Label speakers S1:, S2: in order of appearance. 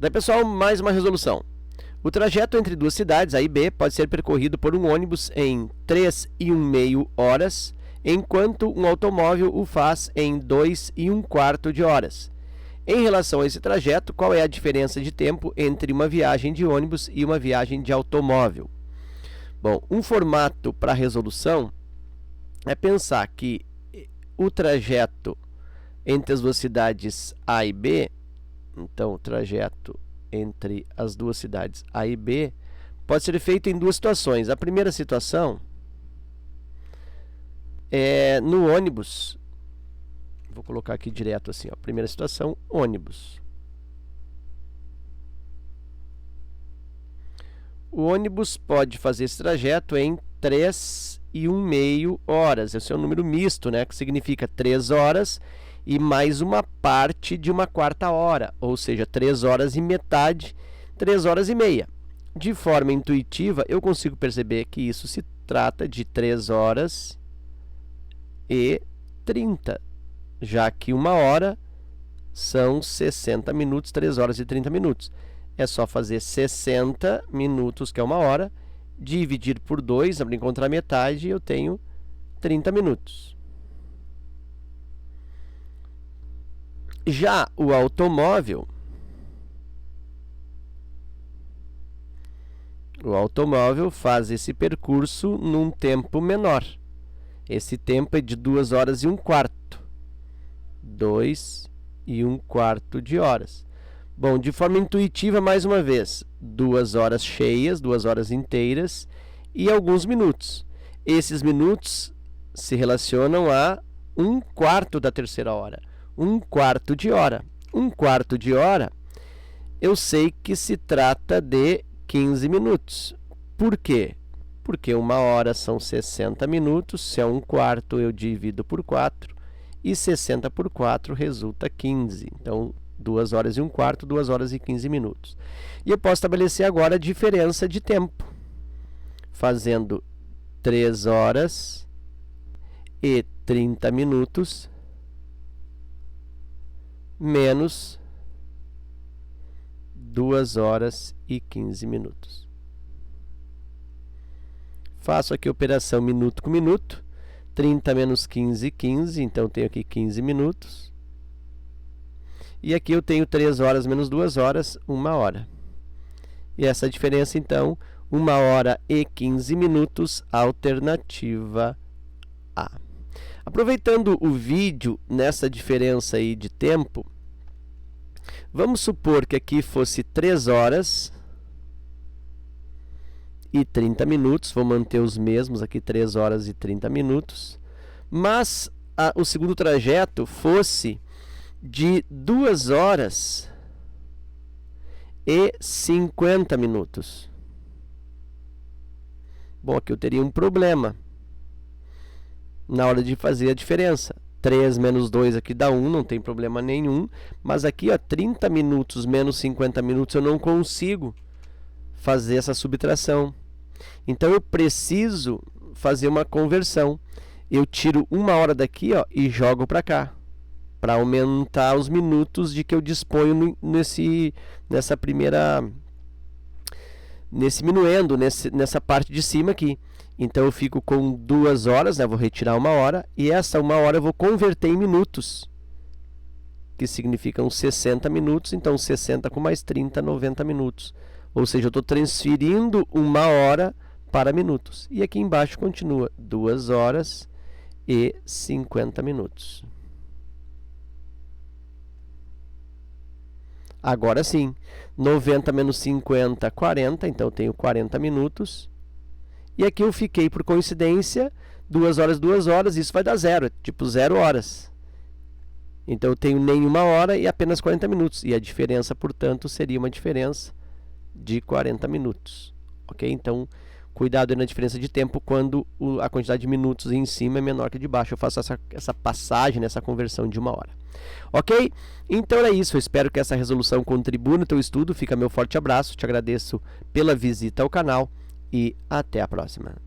S1: Daí, pessoal, mais uma resolução. O trajeto entre duas cidades, A e B, pode ser percorrido por um ônibus em 3,5 horas, enquanto um automóvel o faz em 2,25 de horas. Em relação a esse trajeto, qual é a diferença de tempo entre uma viagem de ônibus e uma viagem de automóvel? Bom, um formato para resolução é pensar que o trajeto entre as duas cidades A e B, então o trajeto entre as duas cidades A e B, pode ser feito em duas situações. A primeira situação é no ônibus. Vou colocar aqui direto assim, ó. Primeira situação, ônibus. O ônibus pode fazer esse trajeto em 3,5 horas. Esse é um número misto, né? Que significa 3 horas e mais uma parte de uma quarta hora, ou seja, 3 horas e metade, 3 horas e meia. De forma intuitiva, eu consigo perceber que isso se trata de 3 horas e 30, já que uma hora são 60 minutos, 3 horas e 30 minutos. É só fazer 60 minutos, que é uma hora, dividir por 2, para encontrar metade, eu tenho 30 minutos. Já o automóvel faz esse percurso num tempo menor. Esse tempo é de 2 horas e um quarto. 2,25 de horas. Bom, de forma intuitiva, mais uma vez, 2 horas cheias, 2 horas inteiras e alguns minutos. Esses minutos se relacionam a 1/4 da terceira hora. 1/4 de hora. 1/4 de hora, eu sei que se trata de 15 minutos. Por quê? Porque uma hora são 60 minutos, se é 1/4 eu divido por 4, e 60 por 4 resulta 15. Então, 2 horas e um quarto, 2 horas e 15 minutos. E eu posso estabelecer agora a diferença de tempo, fazendo 3 horas e 30 minutos menos 2 horas e 15 minutos. Faço aqui a operação minuto com minuto. 30 menos 15, 15. Então, tenho aqui 15 minutos. E aqui eu tenho 3 horas menos 2 horas, 1 hora. E essa diferença, então, 1 hora e 15 minutos, alternativa A. Aproveitando o vídeo nessa diferença aí de tempo, vamos supor que aqui fosse 3 horas e 30 minutos, vou manter os mesmos aqui, 3 horas e 30 minutos, mas o segundo trajeto fosse de 2 horas e 50 minutos. Bom, aqui eu teria um problema na hora de fazer a diferença. 3 menos 2 aqui dá 1, não tem problema nenhum. Mas aqui, ó, 30 minutos menos 50 minutos, eu não consigo fazer essa subtração. Então, eu preciso fazer uma conversão. Eu tiro 1 hora daqui, ó, e jogo para cá, para aumentar os minutos de que eu disponho nessa nesse minuendo, nessa parte de cima aqui. Então, eu fico com 2 horas, né? Vou retirar 1 hora, e essa 1 hora eu vou converter em minutos, que significam 60 minutos. Então, 60 com mais 30, 90 minutos. Ou seja, eu estou transferindo 1 hora para minutos. E aqui embaixo continua 2 horas e 50 minutos. Agora sim, 90 menos 50, 40. Então, eu tenho 40 minutos. E aqui eu fiquei, por coincidência, 2 horas, 2 horas, isso vai dar 0, tipo 0 horas. Então, eu tenho nem 1 hora e apenas 40 minutos. E a diferença, portanto, seria uma diferença de 40 minutos. Ok? Então, cuidado aí na diferença de tempo quando a quantidade de minutos em cima é menor que de baixo. Eu faço essa passagem, essa conversão de 1 hora. Ok? Então é isso. Eu espero que essa resolução contribua no teu estudo. Fica meu forte abraço. Te agradeço pela visita ao canal. E até a próxima.